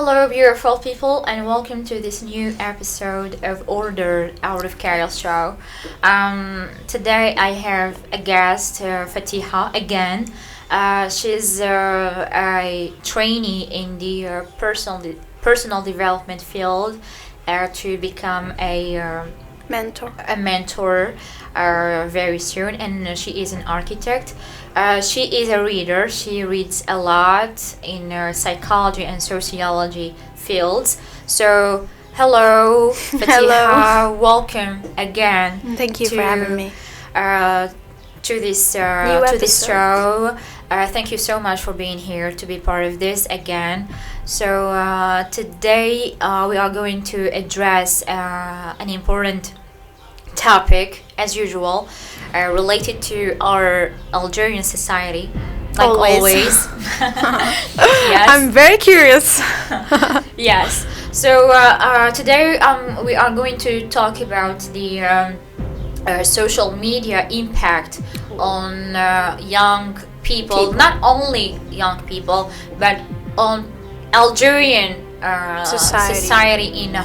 Hello, beautiful people, and welcome to this new episode of Order Out of Chaos show. Today I have a guest, Fatiha, again. She's a trainee in the personal development field to become a mentor very soon, and she is an architect. She is a reader. She reads a lot in psychology and sociology fields. So, hello, Fatiha. Hello. Welcome again. Thank you for having me. To this show. Thank you so much for being here to be part of this again. So today we are going to address an important topic, as usual, related to our Algerian society. Like always. Yes. I'm very curious. Yes. So today we are going to talk about the social media impact on young people, not only young people, but on Algerian society in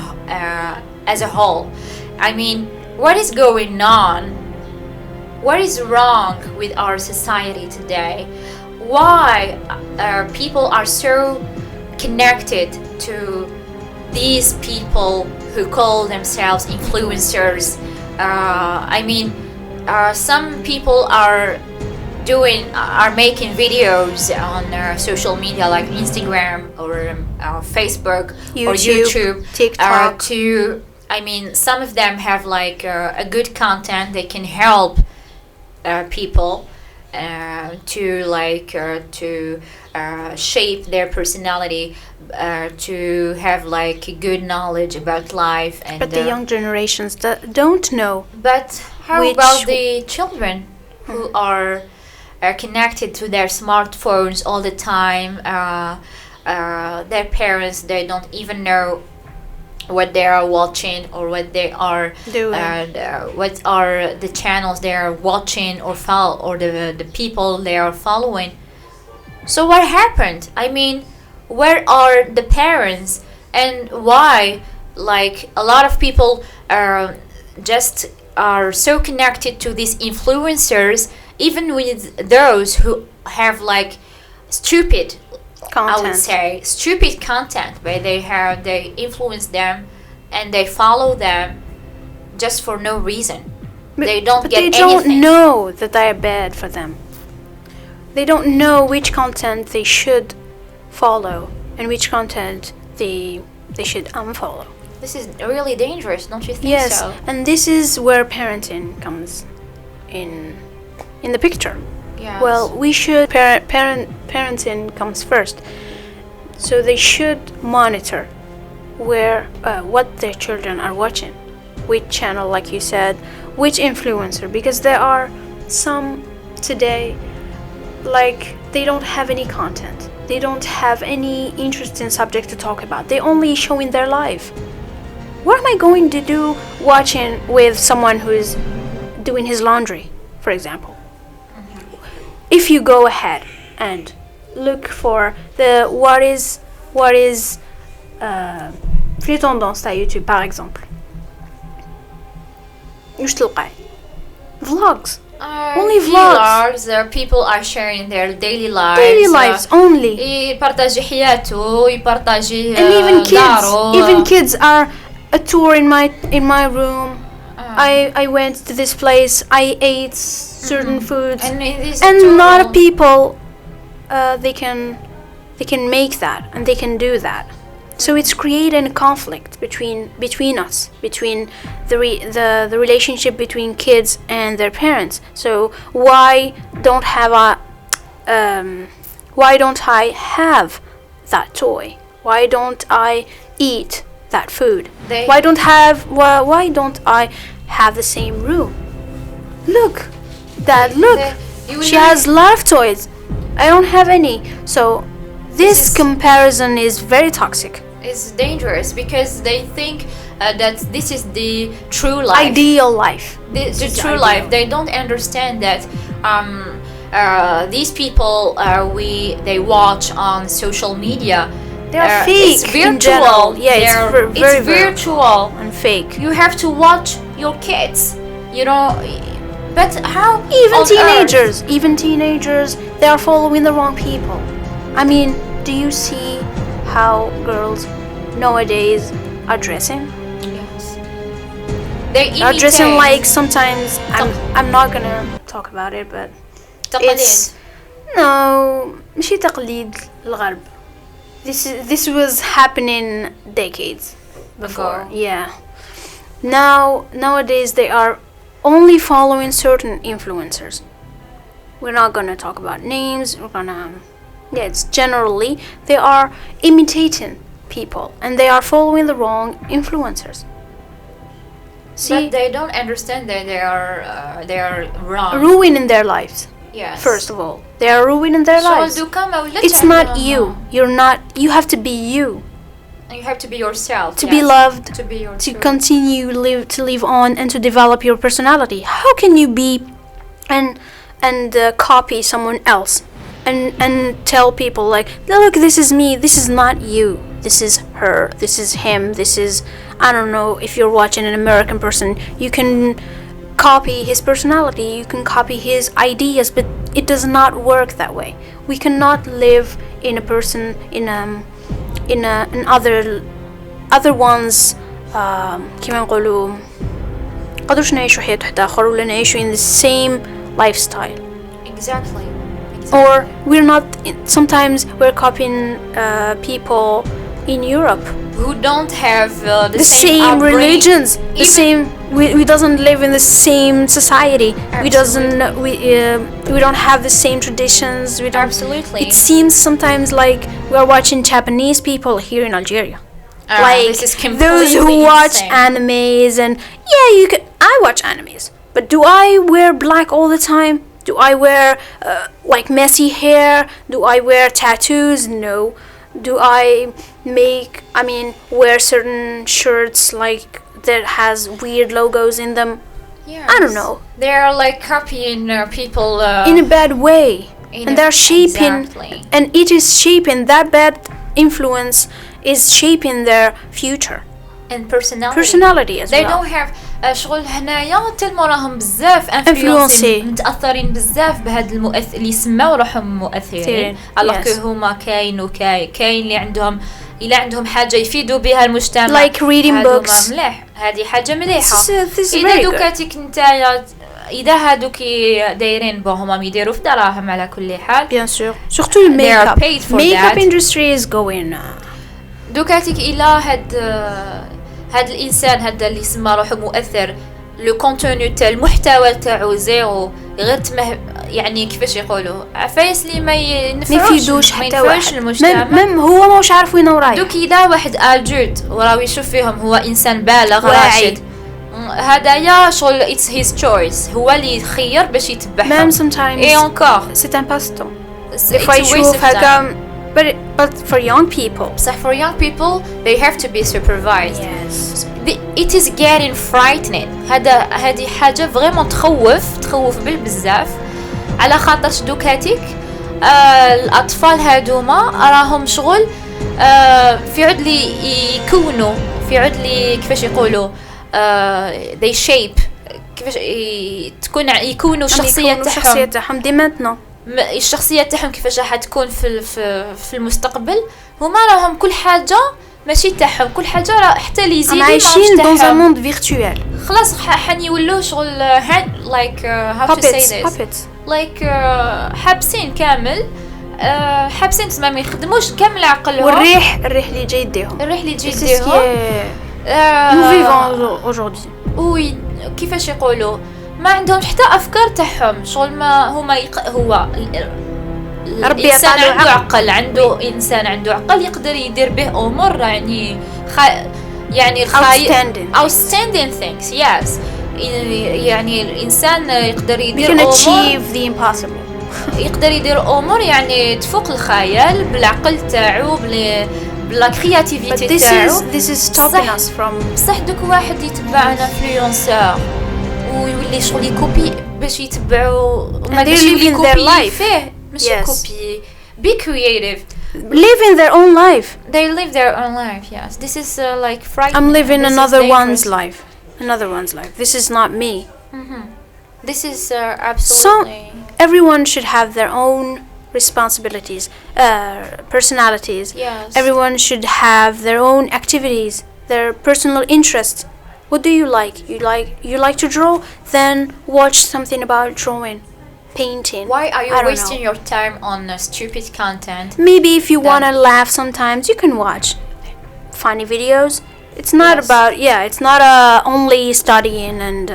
as a whole. I mean, what is going on? What is wrong with our society today? Why people are so connected to these people who call themselves influencers? Some people are making videos on social media like Instagram or Facebook or YouTube, TikTok. Some of them have like a good content. They can help people to shape their personality, to have like good knowledge about life. And But the young generations don't know. But how about the children who are connected to their smartphones all the time? Their parents, they don't even know what they are watching or what they are doing. What are the channels they are watching or follow, or the people they are following. So what happened? I mean, where are the parents, and why? Like, a lot of people just are so connected to these influencers, even with those who have like stupid content. I would say stupid content, where they influence them and they follow them just for no reason. They don't get anything. They don't know that they are bad for them. They don't know which content they should follow and which content they should unfollow. This is really dangerous, don't you think? Yes, so? And this is where parenting comes in the picture. Yes. Well, we should parenting comes first, so they should monitor what their children are watching, which channel, like you said, which influencer, because there are some today, like, they don't have any content, they don't have any interesting subject to talk about, they only showing their life. What am I going to do watching with someone who's doing his laundry, for example? If you go ahead and look for what is في tendance تاع YouTube par exemple, وش تلقاي؟ Vlogs. Only vlogs. People are sharing their daily lives. Daily lives only. يبارطاجي حياته، يبارطاجي And داره. even kids are a tour in my room. I went to this place, I ate certain foods, and a lot of people they can make that, and they can do that. So it's creating a conflict between us, between the relationship between kids and their parents. So why don't I have that toy? Why don't I eat that food? Why don't I have the same room? Look, Dad, look. She has a lot of toys. I don't have any. So this comparison is very toxic. It's dangerous because they think that this is the true life. Ideal life. The true life. They don't understand that these people they watch on social media, They are fake It's virtual. in general. Yeah, it's very it's virtual and fake. You have to watch your kids, you know. But how Even on teenagers, earth? even teenagers, they are following the wrong people. I mean, do you see how girls nowadays are dressing? Yes. They Are dressing imitate. like sometimes I'm not gonna talk about it, but تقليد. it's no ماشي تقليد الغرب. This was happening decades before. Ago. Yeah. Nowadays they are only following certain influencers. We're not gonna talk about names. It's generally they are imitating people and they are following the wrong influencers. See, But they don't understand that they are wrong. ruining their lives. Yes. First of all, they are ruining their lives. It's not you. You're not. You have to be you. You have to be yourself. To yes. be loved. To be To yourself. continue to live on and to develop your personality. How can you be and copy someone else and tell people like, look, this is me. This is not you. This is her. This is him. This is, I don't know, if you're watching an American person, you can copy his personality, you can copy his ideas, but it does not work that way. We cannot live in a person in other ones كيما نقولوا قدروش نعيشوا حياة واحدة آخر ولا نعيشوا in the same lifestyle. Exactly. Or we're not, sometimes we're copying people in Europe Who don't have the same upbringing. religions, the Even- same. We doesn't live in the same society. We don't have the same traditions. We don't. Absolutely. It seems sometimes like we are watching Japanese people here in Algeria. Like this is those who completely watch insane. animes and you can. I watch animes, but do I wear black all the time? Do I wear like messy hair? Do I wear tattoos? No. Do I wear certain shirts like that has weird logos in them? Yes. I don't know. They're like copying people In a bad way. And they're shaping, Exactly. and it is shaping, that bad influence is shaping their future. And Personality as They well. don't have شغل هنايا تلمو راهم بزاف Influencing. متاثرين بزاف بهاد المؤثر اللي سماو روحهم مؤثرين alors que هما كاين اللي عندهم إلا عندهم حاجه يفيدوا بها المجتمع Like reading هادو books. مليح هذه حاجه مليحه This is اذا very good. دوكاتيك نتايا اذا هادوك دايرين بهم يديروا في دراهم على كل حال Bien sûr. Surtout le They are makeup. paid for Makeup that. industry is going. دوكاتيك إلا هاد الانسان هذا اللي سمى روحه مؤثر لو كونتوني تاع المحتوى تاعو زيرو غير يعني كيفاش يقولوا عفايس اللي ما يفيدوش حتى واحد. المجتمع مم هو ماهوش عارف وين رايح. دوك إذا واحد ادولت وراه يشوف فيهم هو انسان بالغ واعي. راشد هدايا شغل اتس هيز تشويس هو اللي يخير باش يتبعهم Même sometimes. اي انكور C'est un passe-temps. Des fois يشوف هكا. But for young people. بصح for young people they have to be supervised. Yes. It is getting frightening. هذه حاجة فريمون تخوف بالبزاف على خاطرش دوكاتيك الأطفال هادوما راهم شغل في عد لي يكونوا في عد لي كيفاش يقولوا they shape كيفاش يكونوا الشخصية تاعهم دي maintenant. الشخصية تاعهم كيفاش راح تكون في المستقبل هما راهم كل حاجة ماشي تاعهم كل حاجة حتى اللي يزيدوا عايشين dans un monde virtuel. خلاص حنيولوا شغل like how to say this puppets. like حابسين كامل حابسين تسمى ما يخدموش كامل عقلهم والريح اللي جاي يديهم. الريح اللي تجي يديهم nous vivons aujourd'hui. وي كيفاش يقولوا ما عندهم حتى افكار تاعهم شغل ما هما هو ربي الانسان يعطيه عنده عقل عنده انسان عنده عقل يقدر يدير به امور يعني يعني outstanding things yes يعني الانسان يقدر يدير امور achieve the impossible. يقدر يدير امور يعني تفوق الخيال بالعقل تاعو بلا كرياتيفيتي تاعو. This is stopping us from. بصح دوك واحد يتبع ان انفلونسور ويولي شغل يكوبي باش يتبعوا And they're living their life. فيه ماشي كوبي be creative living their own life. They live their own life. Yes, this is like frightening. I'm living This is another one's dangerous. life. Another one's life. This is not me. This is absolutely. Everyone should have their own responsibilities, personalities. Yes. Everyone should have their own activities, their personal interests. What do you like? You like to draw? Then watch something about drawing, painting. Why are you I don't wasting know. your time on stupid content? Maybe if you Then- want to laugh sometimes, you can watch funny videos. It's not Yes. about it's not only studying and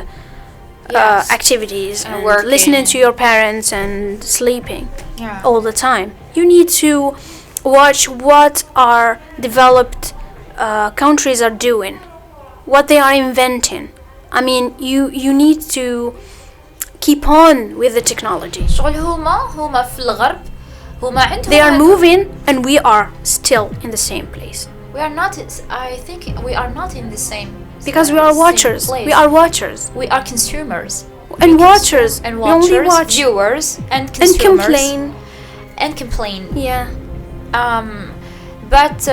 Yes. activities And and working. listening to your parents and sleeping Yeah. all the time. You need to watch what our developed countries are doing, what they are inventing. I mean, you need to keep on with the technology. شغل هما في الغرب هما عندهم They are هذا- moving and we are still in the same place. We are not. I think we are not in the same. Because we are same watchers. place. We are watchers. We are consumers. And watchers. And We only watchers, watch viewers, and and consumers. complain. And complain. Yeah. But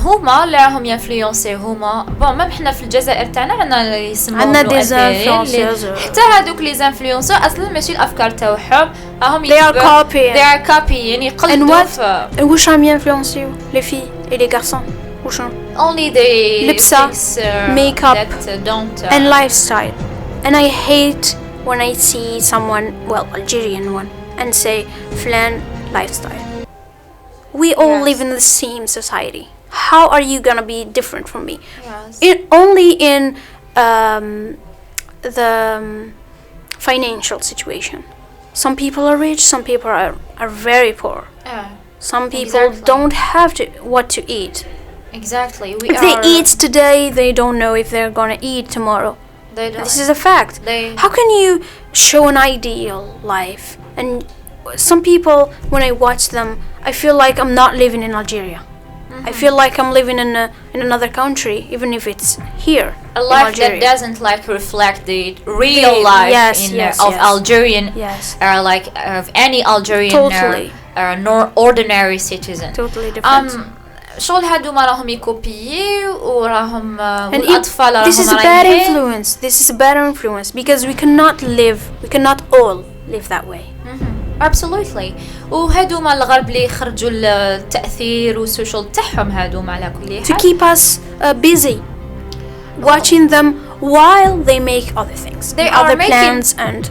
هما اللي راهم ينفلونسي هما بون ميم حنا في الجزائر تاعنا عندنا اللي يسموهم عندنا des المؤثرين influenceurs. حتى هذوك لي زانفلونسور اصلا ماشي الافكار تاعهم راهم They are copying. they are copying And يقلدوا what? في وش راهم ينفلونسيو les filles et les garçons وش راهم؟ only the لبسة, things makeup, that don't and lifestyle. And I hate when I see someone, well, Algerian one, and say flan lifestyle. We all Yes. live in the same society. How are you gonna be different from me? yes. Only in the financial situation. Some people are rich, some people are very poor. Some people Exactly. don't have what to eat. Exactly. We If are, they eat today, they don't know if they're gonna eat tomorrow. they don't. This is a fact. They- How can you show an ideal life? And some people, when I watch them, I feel like I'm not living in Algeria. I feel like I'm living in another country, even if it's here. a in life that Algeria. doesn't like reflect the real life yes, in, yes, of yes. Algerian Yes. like of any Algerian Totally. nor ordinary citizen. Totally different. شغل هادوما راهم يكوبيي وراهم And والأطفال this is a راهم bad رايحين. influence. This is a bad influence because we cannot all live that way. Absolutely. وهادوما الغرب اللي يخرجوا التأثير والسوشيال تاعهم هادوما على كل To حال. keep us busy, watching them while they make other things, They other are making- plans and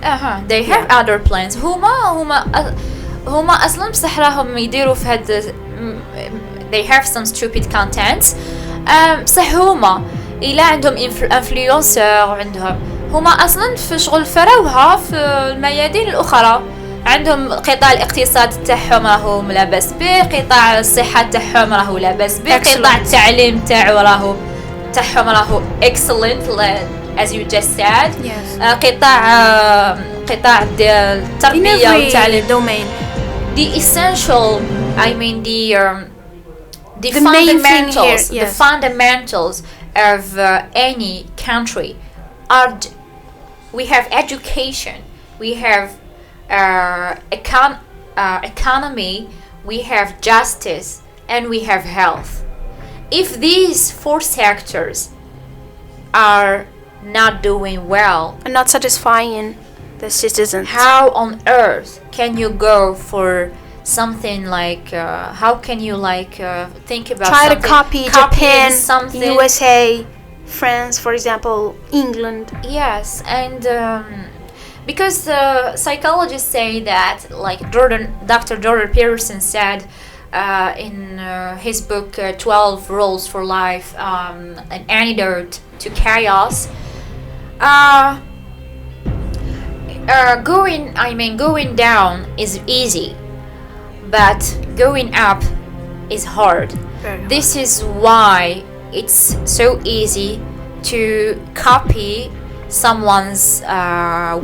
they have other plans. هما أصلا بصح راهم يديروا في هاد they have some stupid contents. بصح هما إلا عندهم influencer وعندهم هما أصلا في شغل فراوها في الميادين الأخرى. عندهم قطاع الاقتصاد تاعهم راهو لا باس به، قطاع الصحة تاعهم راهو لا باس به، قطاع التعليم تاعهم راهو excellent as you just said. Yes. قطاع in التربية every والتعليم. domain. The essential, I mean the The main thing fundamentals, here, the yes. fundamentals of any country are. We have education, we have economy, we have justice, and we have health. If these four sectors are not doing well, And not satisfying the citizens. how on earth can you go for something like how can you think about Try to something, copy copying Japan, something? USA, France, for example, England. Yes, and because psychologists say that, like Dr. Jordan Peterson said in his book 12 Rules for Life, an antidote to chaos. Going down is easy, but going up is hard. Very hard. This is why it's so easy to copy someone's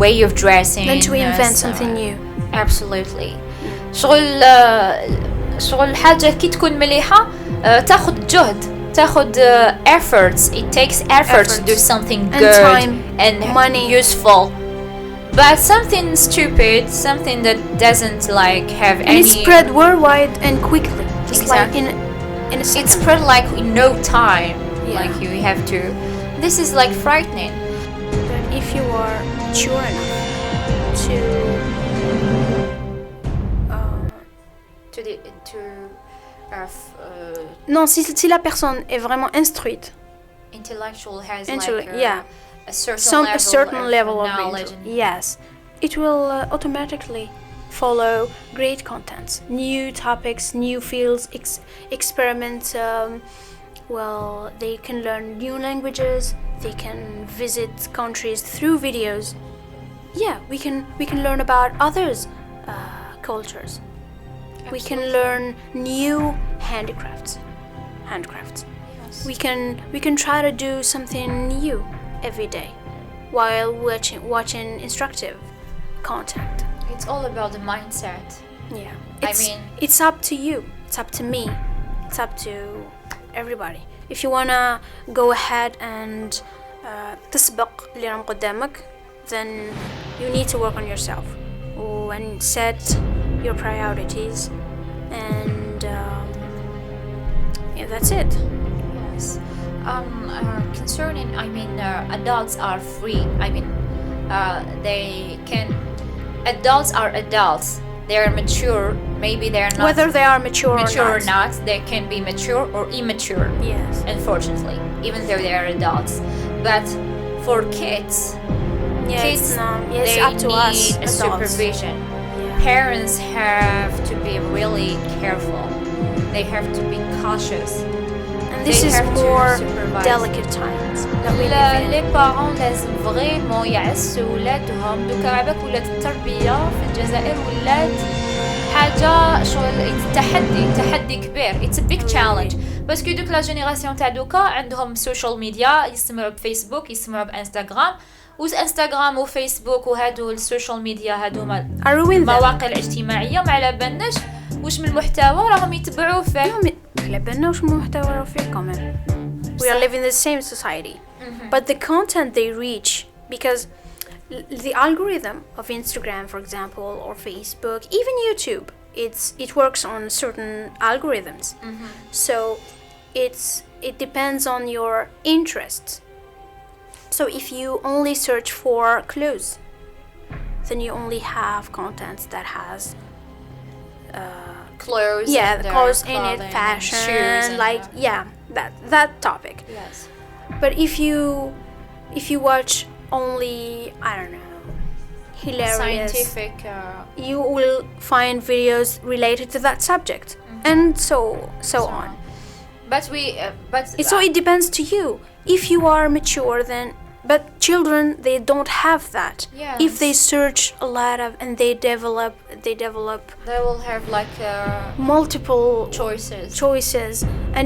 way of dressing. Then to invent something new. Absolutely. شغل حاجة كي تكون مليحة تاخد جهد تاخد efforts. It takes effort to do something And good time, and money. useful. But something stupid, something that doesn't like have And any. it spread worldwide and quickly. Just Exactly. like in a It's second. spread like in no time. Yeah. Like you have to. This is like frightening. But if you are mature enough to To the to. non, si la personne est vraiment instruite, Intellectual has Intellect, like yeah. a certain a certain level of knowledge. yes, it will automatically follow great contents, new topics, new fields, experiment. Well, they can learn new languages. They can visit countries through videos. Yeah, we can learn about others' cultures. We can Absolutely. learn new handicrafts. Yes. We can try to do something new every day while watching instructive content. It's all about the mindset. Yeah. I mean- it's up to you. It's up to me. It's up to everybody. If you wanna go ahead and تسبق اللي راهم قدامك, then you need to work on yourself and set your priorities, and yeah, that's it. Yes. Concerning, I mean, adults are free. I mean, they can. Adults are adults. They are mature. Maybe they are not. Whether they are mature or not, they can be mature or immature. Yes. Unfortunately, even though they are adults, but for kids, Yeah, kids it's they up to need us, a adults. supervision. Yeah. Parents have to be really careful. They have to be cautious. And this They is have to more supervise. delicate times that we live in. لي بارون لازم فريمون يعسوا ولادهم. دوكا عباك ولات التربية في الجزائر ولات حاجة شغل تحدي كبير. It's a big challenge. باسكو دوك لا جينيراسيون تاع دوكا عندهم سوشيال ميديا, يستمعوا بفيسبوك, يستمعوا بانستغرام, وانستغرام وفيسبوك وهادو السوشيال ميديا هادو هما I ruined them. المواقع الاجتماعية ما على بالناش واش من المحتوى راهم يتبعوا فيه. على بالنا واش محتوى راه فيه كمان. We are living in the same society. But the content they reach, because the algorithm of Instagram, for example, or Facebook, even YouTube, it works on certain algorithms. So it depends on your interests. So if you only search for clothes, then you only have content that has Clothes. yeah, and, clothes in clothing it, and fashion, shoes and, like yeah, that topic. Yes. But if you watch only, I don't know, hilarious, Scientific. you will find videos related to that subject, and so on. But So it depends to you. If you are mature, then. But children, they don't have that. Yes. If they search a lot of and they develop they will have like multiple choices. and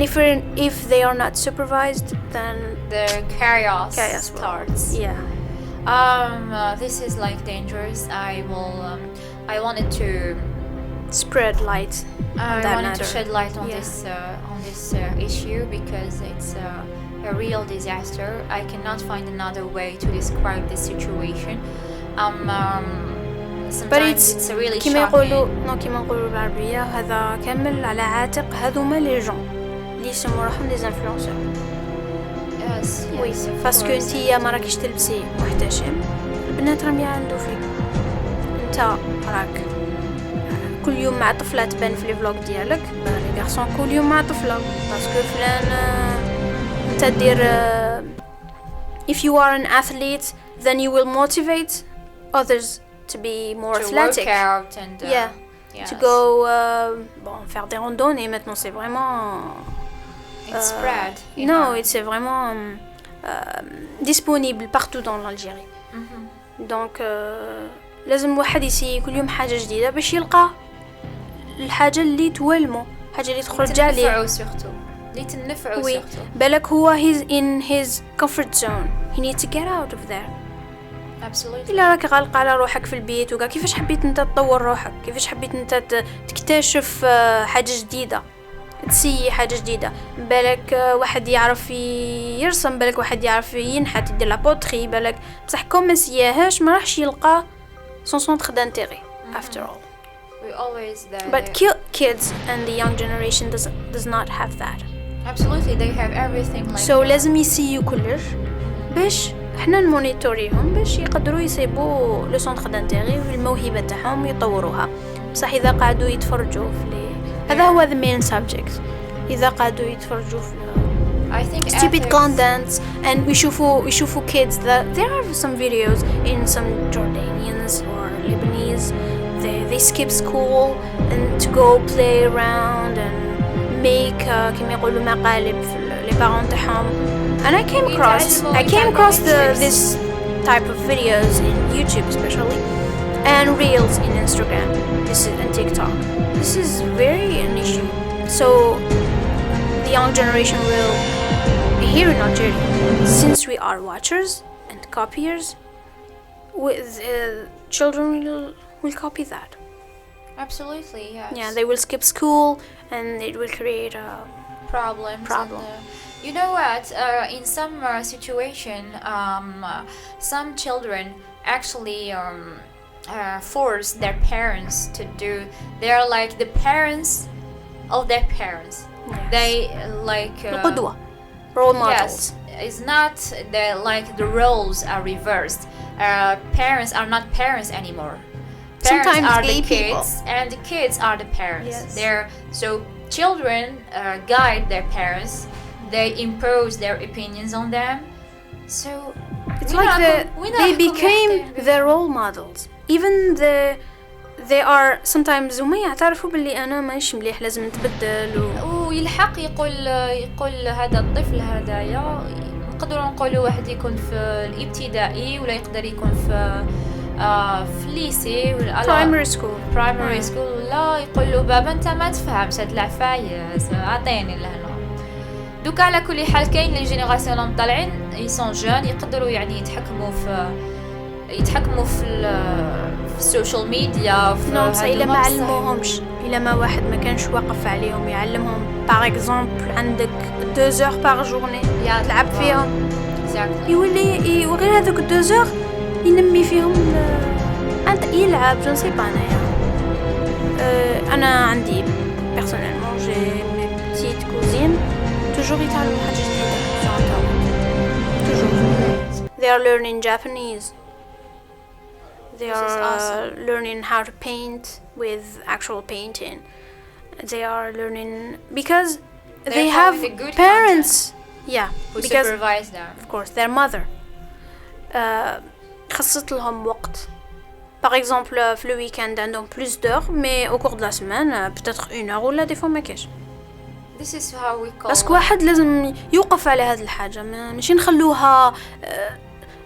if they are not supervised, then The chaos chaos starts. Yeah. This is like dangerous. I wanted to Spread light on I that wanted to matter. shed light on Yeah. this issue because it's a real disaster. I cannot find another way to describe this situation. Sometimes it's really كما يقولوا shocking. كما نقولوا بالعربية هذا كامل على عاتق هذوما لي جون اللي يسموا روحهم لي انفلونسور. Yes, وي of باسكو course. انتيا ما راكيش تلبسي محتشم, البنات راهم يعندوا فيك. انت راك كل يوم مع طفلة تبان في لي فلوق ديالك, لي غارسون كل يوم مع طفلة باسكو فلان انت دير. If you are an athlete, then you will motivate others to be more To athletic. work out and Yeah. yes. To go faire des randonnées maintenant, c'est vraiment It's spread. you non, know. c'est vraiment disponible partout dans l'Algérie. Donc لازم واحد يسي كل يوم حاجة جديدة باش يلقى الحاجة اللي توالمو, حاجة اللي تخرج عليه. تنفعوا سورتو. اللي تنفعوا وي سورتو. بالك هو he's in his comfort zone. He needs to get out of there. Absolutely. إلا راك غالقة على روحك في البيت وكا كيفاش حبيت انت تطور روحك, كيفاش حبيت انت تكتشف حاجة جديدة, تسي حاجة جديدة. بالك واحد يعرف يرسم, بالك واحد يعرف ينحت يدير لابوتري, بالك بصح كوم ما سياهاش ما راحش يلقى son centre d'intérêt after all. We always But kids and the young generation does not have that. absolutely they have everything like So لازم يسيو كلش باش احنا نمونيتوريهم باش يقدروا يصيبوا لو سونتر دانتيغي والموهبه تاعهم ويطوروها. بصح اذا قعدوا يتفرجوا في هذا هو the main subject. اذا قعدوا يتفرجوا في I think stupid ethics, contents and يشوفوا kids that there are some videos in some Jordanians or Lebanese they skip school and to go play around and make كما يقولوا مقالب في les parents تاعهم. And I came across this type of videos in YouTube especially and reels in Instagram and TikTok. This is very an issue. So the young generation will here in Algeria, since we are watchers and copiers, with children will copy that. absolutely, yes. Yeah, they will skip school and it will create a problem. You know what? In some situation, some children actually force their parents to do. They are like the parents of their parents. Yes. They like القدوة, role models. yes. It's not the roles are reversed. Parents are not parents anymore. Parents Sometimes are gay the kids, people. and the kids are the parents. Yes. So children guide their parents. They impose their opinions on them. So It's like they became their role models. Even they are sometimes وما يعترفوا باللي أنا ماشي مليح لازم نتبدل ويلحق يقول هذا الطفل هذايا نقدروا نقولوا واحد يكون في الابتدائي ولا يقدر يكون في الليسي ولا primary school ولا يقول له بابا انت ما تفهم شاد العفايس اعطيني لهنا. دوك على كل حال كاين لي جينيراسيون طالعين يسون جون يقدروا يعني يتحكموا في السوشيال ميديا في إلا ما علموهمش إلا ما واحد ما كانش واقف عليهم يعلمهم باغ اكزومبل عندك 2 heures باغ جورني تلعب فيهم يولي وغير هذوك 2 heures ينمي فيهم انت يلعب جو نسي با انا عندي بيرسونيلمون جي مي بتيت كوزين توجور يتعلموا حاجه جديده توجور they are learning Japanese. They are awesome. learning how to paint with actual painting. They are learning because they have parents. Yeah, who because supervise them. Of course, their mother. خصت لهم وقت. Par exemple, في le week-end عندهم plus d'heures, mais au cours de la semaine, peut-être 1 heure ولا des fois ما كاش. This is how we call. بس واحد لازم يوقف على هذه الحاجة، ماشي نخلوها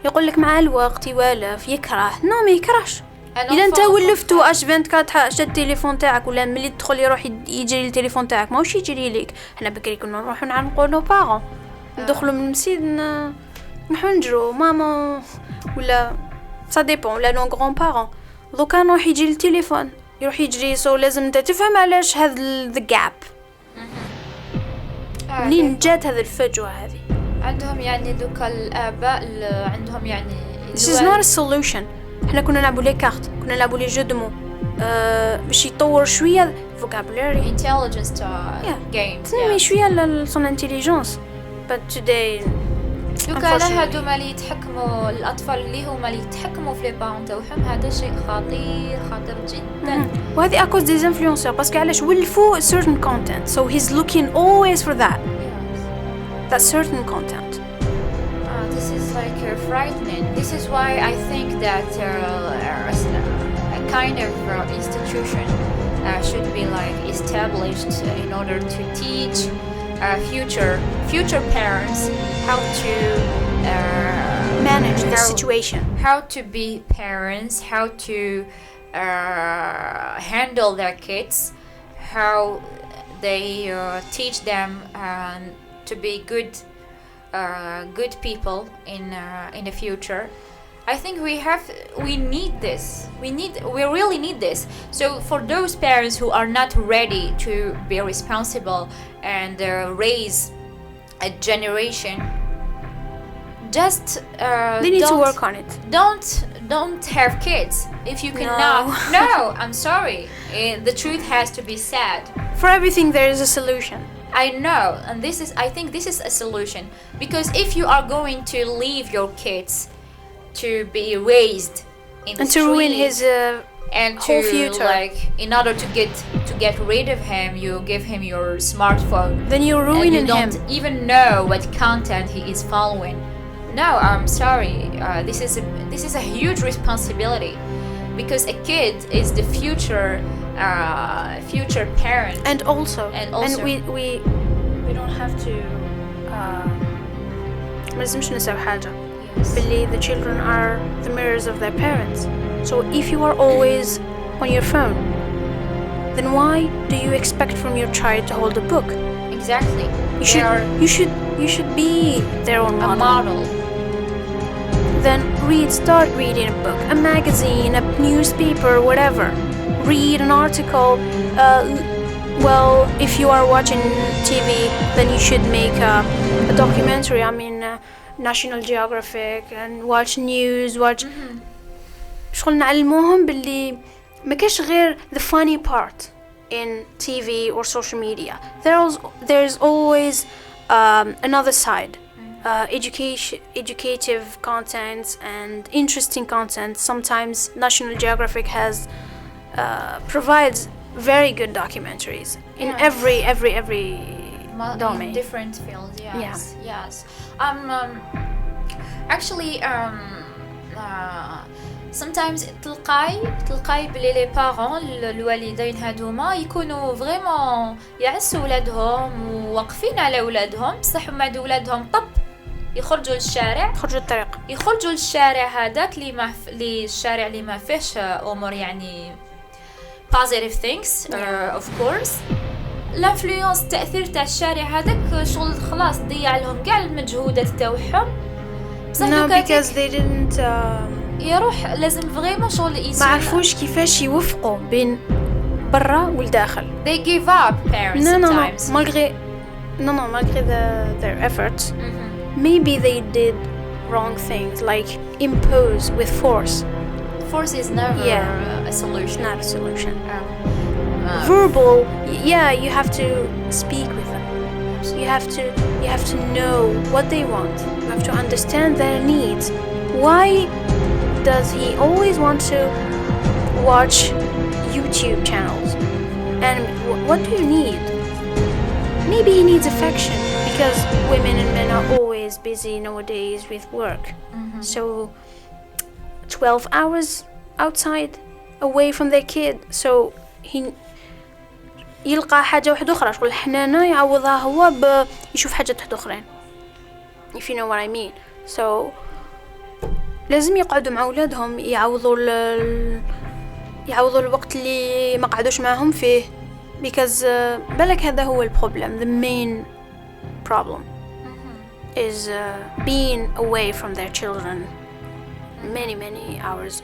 يقول لك مع الوقت يوالف يكره. ما يكرهش. إذا أنت ولفتو اش 24 شد التليفون تاعك ولا ملي تدخل يروح يجري التليفون تاعك ماهوش يجري ليك. احنا بكري كنا نروحو نعنقو لو بارون ندخلو من المسجد نحو نجرو ماما ولا ça dépend ولا لون غران بارون. دوكا نروح يجي التليفون يروح يجري سو لازم انت تفهم علاش هذا the gap منين جات هذه الفجوة هذه. عندهم يعني دوكا الآباء عندهم يعني this is not a solution. احنا كنا نلعبوا لي كارت كنا نلعبوا لي جو دو مو باش يطور شويه vocabulary intelligence games تنمي شويه son intelligence but today دوكا على هادو مالي يتحكموا الاطفال اللي هما اللي يتحكموا في لي بارون تاعهم هذا شيء خطير جدا وهذه اكوز دي انفلونسور باسكو علاش ولفوا certain content so he's looking always for that that certain content. This is like frightening. This is why I think that a kind of institution should be like established in order to teach future parents how to manage the situation, how to be parents, how to handle their kids, how they teach them to be good people in the future. I think we need this. We really need this. So for those parents who are not ready to be responsible and raise a generation, just they need to work on it. Don't have kids. If you cannot, no, I'm sorry. The truth has to be said. For everything there is a solution. I know, and I think this is a solution, because if you are going to leave your kids to be raised in the And to ruin streets, his and whole to future. like, in order to get rid of him, you give him your smartphone, then you're and ruining you don't him. even know what content he is following. No, I'm sorry. This is a huge responsibility, because a kid is the future parent. And also we don't have to ما لازمش ننساو حاجة. Yes. Believe the children are the mirrors of their parents. So if you are always on your phone, then why do you expect from your child to hold a book? Exactly. You should be their own A model. model. Then start reading a book, a magazine, a newspaper, whatever. Read an article. Well, if you are watching TV, then you should make a documentary. I mean, National Geographic, and watch news. Watch. شغل نعلموهم باللي ما كاش غير the funny part in TV or social media. There's always another side. Educative content and interesting content. Sometimes National Geographic provides very good documentaries in every domain. In different fields. Yes. Yeah. Yes. Actually, sometimes تلقاي بلي لي بارون الوالدين هادوما يكونوا فريمون يعسوا ولادهم وواقفين على ولادهم، بصح هما هادو ولادهم طب يخرجوا للشارع، يخرجوا للشارع هذاك اللي الشارع اللي ما فيهش امور يعني positive things of course. الانفلونس التاثير تاع الشارع هذاك شغل خلاص ضيع لهم كاع المجهودات تاعهم. No, because they didn't يروح لازم فريمون شغل ما عرفوش كيفاش يوفقوا بين برا والداخل. they give up parents sometimes. malgré their efforts. Maybe they did wrong things, like impose with force. Force is never a solution. Not a solution. Verbal, you have to speak with them. You have to know what they want. You have to understand their needs. Why does he always want to watch YouTube channels? And what do you need? Maybe he needs affection, because women and men are always busy nowadays with work. So 12 hours outside away from their kid, so he يلقى حاجة واحدة أخرى شغل الحنانة يعوضها هو يشوف حاجات واحدة أخرين. If you know what I mean. So لازم يقعدوا مع أولادهم يعوضوا الوقت اللي ما قعدوش معهم فيه, because بالك هذا هو البروبلم. The main problem is being away from their children many hours.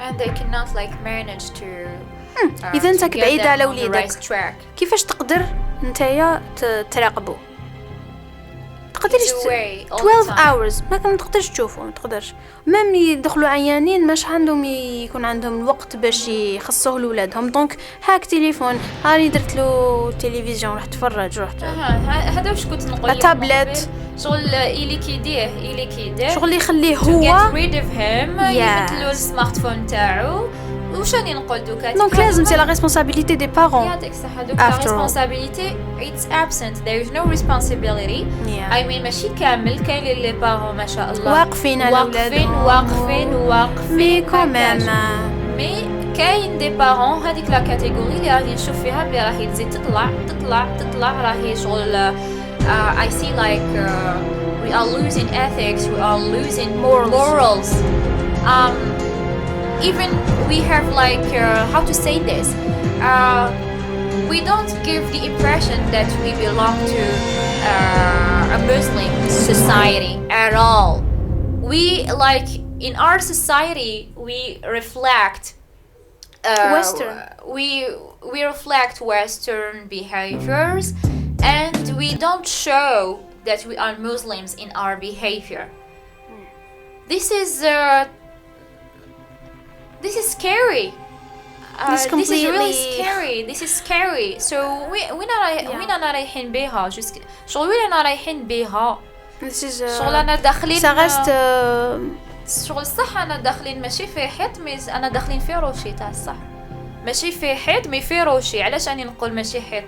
And they cannot like manage to إذا أنت to get بعيد them على on the وليدك right track. كيفاش تقدر نتايا تراقبه؟ تقدرش He's away all the 12 time. hours ما تقدرش تشوفه, ما تقدرش. مام يدخلوا عيانين ماش عندهم يكون عندهم الوقت باش يخصوه لولادهم. دونك هاك تليفون, هاني درت له تلفزيون راح تفرج, رحت هذا واش كنت نقول لك تابلت شغل إلي كيديه شغل يخليه to هو. get rid of him. يبدلوا السمارت فون تاعو. وش راني نقول دوكا؟ دونك لازم سي لا ريسبونسابيلتي دي بارون. يعطيك الصحة. دوك لا ريسبونسابيلتي it's absent. there is no responsibility. I mean ماشي كامل, كاين لي بارون ما شاء الله واقفين على ولادهم واقفين مي كومام. مي كاين دي بارون هذيك لا كاتيجوري اللي غادي نشوف فيها بلي راهي تزيد تطلع راهي شغل I see like we are losing ethics, we are losing morals. Even we have like how to say this, we don't give the impression that we belong to a Muslim society at all. We like in our society we reflect Western. We reflect Western behaviors, and we don't show that we are Muslims in our behavior. This is this is scary. This This is really completely- scary. This is scary. So وين أنا رايحين بيها شغل وين أنا رايحين بيها This is شغل أنا داخلين ça reste شغل صح أنا داخلين ماشي في حيط ميز أنا داخلين في روشي تاع الصح ماشي في حيط مي في روشي علاش أني نقول ماشي حيط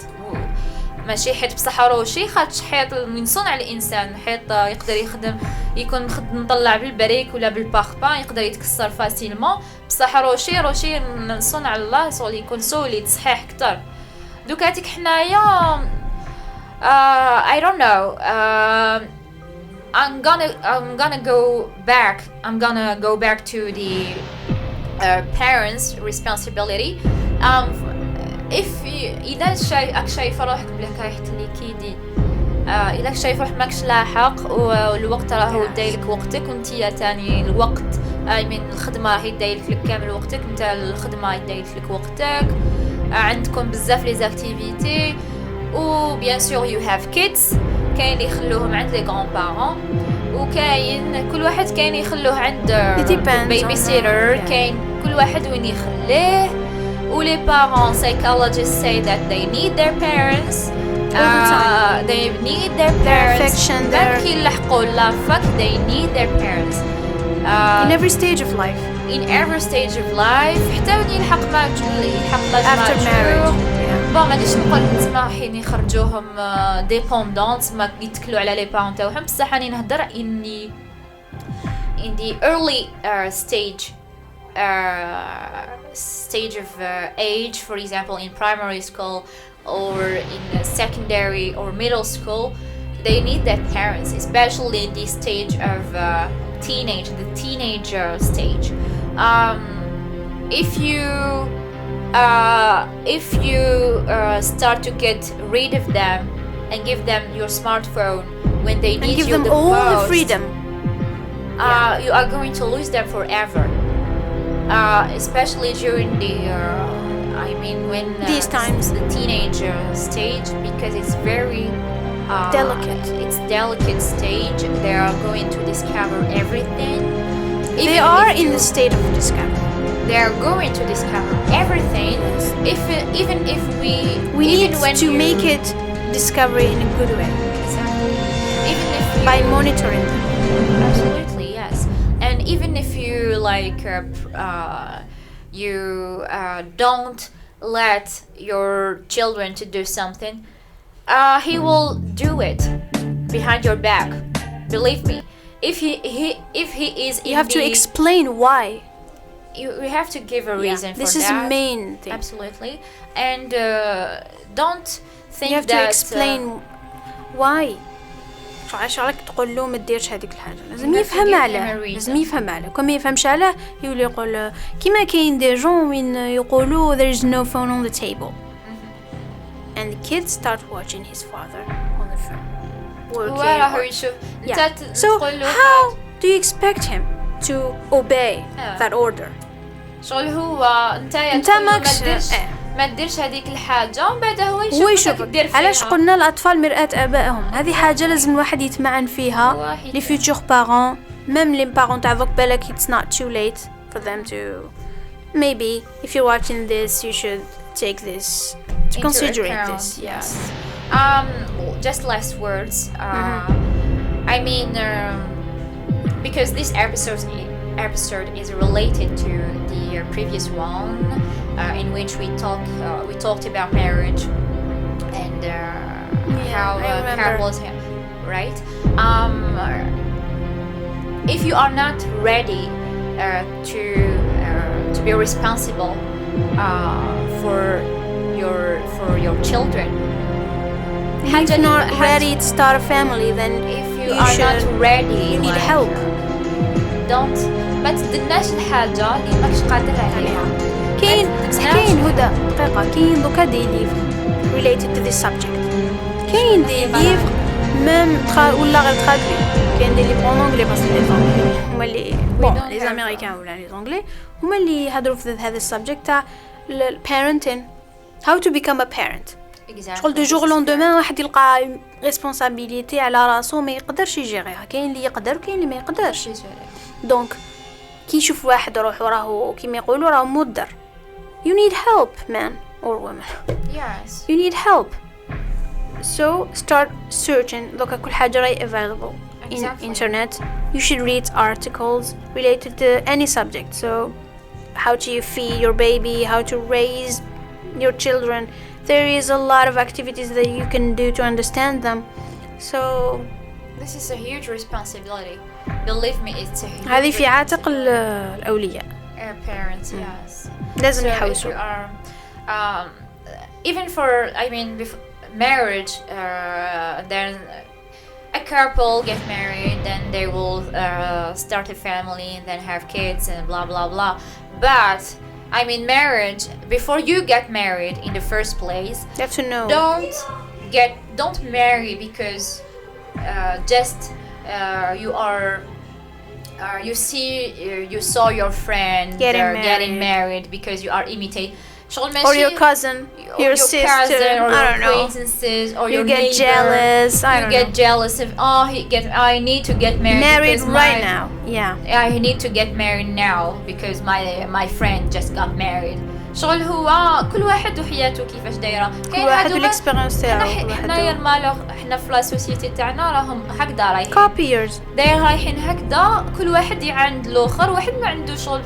ماشي حيط بصح روشي خاطش حيط من صنع الانسان حيط يقدر يخدم يكون مطلع بالبريك ولا بالباربان يقدر يتكسر فاسيلمون بصح روشي من صنع الله صول يكون سوليد صحيح اكثر دوكاتيك حنايا I don't know I'm gonna go back to the parents responsibility if اذا شايفه روحك بلا كايحت لي كيدي اذا شايف روحك ماكش لاحق والوقت راهو دايلك وقتك وانتيا تاني الوقت الخدمه راهي دايلك لك كامل وقتك انت الخدمه دايلك لك وقتك عندكم بزاف لي زاكتيفيتي و بيان سور يو هاف كيدز كاين اللي يخلوهم عند لي غران بارون وكاين كل واحد كاين يخلوه عند بيبي سيتر كاين كل واحد وين يخليه les parents psychologists say that they need their parents they need their parents affection كي يلحقوا لافاك they need their parents in every stage of life حتى وين يلحق لاج after marriage ما غاديش نقول تما حين يخرجوهم ديبوندونت ما يتكلوا على لي بارون تاعهم بصح راني نهضر in the early stage of age, for example in primary school or in secondary or middle school, they need their parents, especially in this stage of the teenager stage. If you start to get rid of them and give them your smartphone when they need and give you them the all most, the freedom you are going to lose them forever. Especially during the when these times the teenager stage, because it's very delicate. It's delicate stage. They are going to discover everything. They are in the state of discovery. They are going to discover everything. Even if we need to make it discovery in a good way. Exactly. Even if by monitoring them. Absolutely, yes. And even if you don't let your children to do something, he will do it behind your back. Believe me. If he is you have to explain why. You have to give a reason for that. This is the main thing. Absolutely. And don't think you have that to explain why. علاش راك تقول له ما ديرش هذيك الحاجه لازم يفهم عليه كون ما يفهمش عليه يقول كيما كاين دي جون وين يقولوا there is no phone on the table and the kids start watching his father on the phone so how do you expect him to obey that order شغل هو انت ما ديرش هذيك الحاجه ومن بعد هو يشوفك دير فيها. علاش قلنا الاطفال مرآة ابائهم هذه حاجه لازم الواحد يتمعن فيها لي فيوتشر بارون ميم لي بارون تاع دوك بالك it's not too late for them to maybe if you're watching this you should take this to consider this yes just last words because this episode is related to the previous one in which we talked about marriage and how couples right if you are not ready to be responsible for your children if you're not ready to start a family then if you are not ready you need help don't ما تدناش الحاجه اللي ماكش قادر عليها كاين هدى دقيقه كاين دوكا دي ليفر related to this subject كاين دي ليفر ميم ولا غير ترادوي كاين دي ليفر اون انجلي باسكو لي زونغلي هما اللي لي زاميريكان ولا لي زونغلي هما اللي يهضروا في هذا السبجكت تاع parenting how to become a parent شغل دو جور لوندومان واحد يلقى ريسبونسابيلتي على راسو ما يقدرش يجيريها كاين اللي يقدر وكاين اللي ما يقدرش دونك كي يشوف واحد روح وراه كيما يقولوا راه مدر. You need help, man or woman. Yes. You need help. So start searching. دوكا كل حاجة راهي available in Exactly. internet. You should read articles related to any subject. So how do you feed your baby, how to raise your children. There is a lot of activities that you can do to understand them. So This is a huge responsibility. Believe me, it's a huge هذه في عاتق responsibility. الأولياء. Our parents, yes. لازم So if يحوسوا. you are, even for, I mean, marriage, then a couple get married, then they will start a family and then have kids and blah blah blah. But I mean, marriage, before you get married in the first place, You have to know. don't marry because just you are. You saw your friend getting married because you are imitating. Or your cousin, your sister, cousin, or I your don't know. acquaintances, or You your get neighbor. jealous. I You don't get know. jealous of I need to get married because Right now. Yeah. I need to get married now because my friend just got married. شغل هو كل واحد وحياته كيفاش دايره. كل واحد والاكسبيرينس تاعو. حنايا المالوغ حنا في لا سوسيتي تاعنا راهم هكذا رايحين. Copiers. رايحين هكذا كل واحد يعند الاخر واحد ما عنده شغل.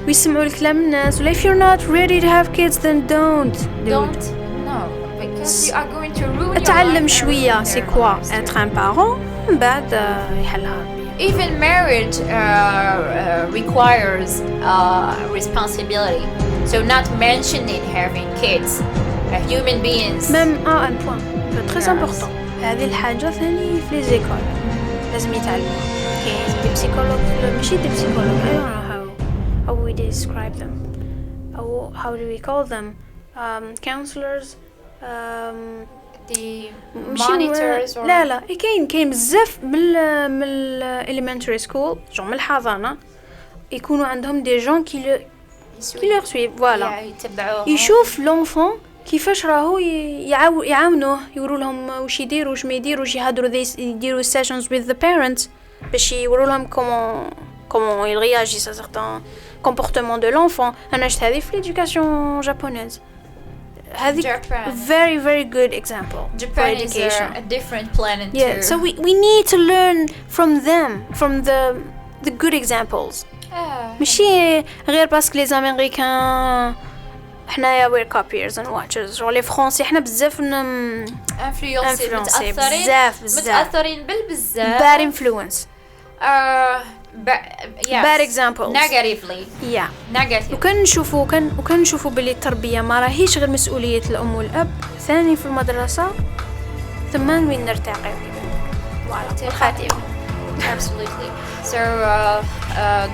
ويسمعوا الكلام الناس. If you're not ready to have kids then don't. Don't. No. Because you are going to ruin your اتعلم life. شوية c'est quoi être un parent. من بعد يحلها ربي. Even marriage requires responsibility. So not mentioning having kids, human beings. Même un point très important. هذه الحاجة ثاني في لي زيكول لازم يتعلموا. كاين دي بسيكولوج ماشي دي بسيكولوج. I don't know how we describe them. How do we call them? Counselors. The monitors or لا كاين بزاف من elementary school جو من الحضانة يكونوا عندهم دي جون كي leur suivent. Voilà. يشوف l'enfant كيفاش راهو يعاونوه يوروا لهم واش يديروا واش ما يديروش يهضروا يديروا sessions with the parents باش يوروا لهم comment il réagit à certains comportements de l'enfant. أنا شفت هذه في l'éducation japonaise. هذه very very good example. Japan is a different planet yeah, too. so we need to learn from them, from the good examples. ماشي غير باسكو لي امريكان حنايا we're copiers and watchers. لي فرونسي حنا بزاف متأثرين بالبزاف. bad influence. Yes. bad examples. Negatively. Yeah. Negative. وكان نشوفوا باللي التربية ما راهيش غير مسؤولية الأم والأب. ثاني في المدرسة ثمان وين نرتقي. والخاتم. Absolutely. So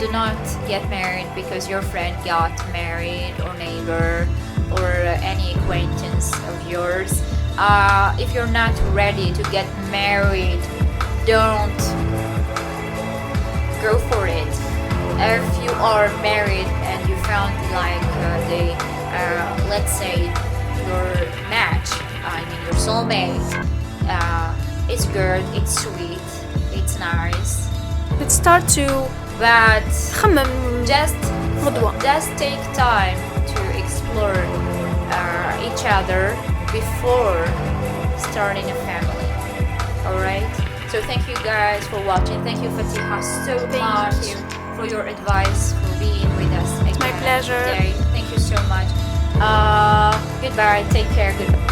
do not get married because your friend got married or neighbor or any acquaintance of yours. If you're not ready to get married, don't go for it. If you are married and you found like let's say your match, I mean your soulmate, it's good, it's sweet, it's nice. Let's start to But خمم just take time to explore each other before starting a family. Alright? So thank you guys for watching. Thank you Fatiha so much for your advice, for being with us again my pleasure today. Thank you so much. Goodbye. Take care. Goodbye.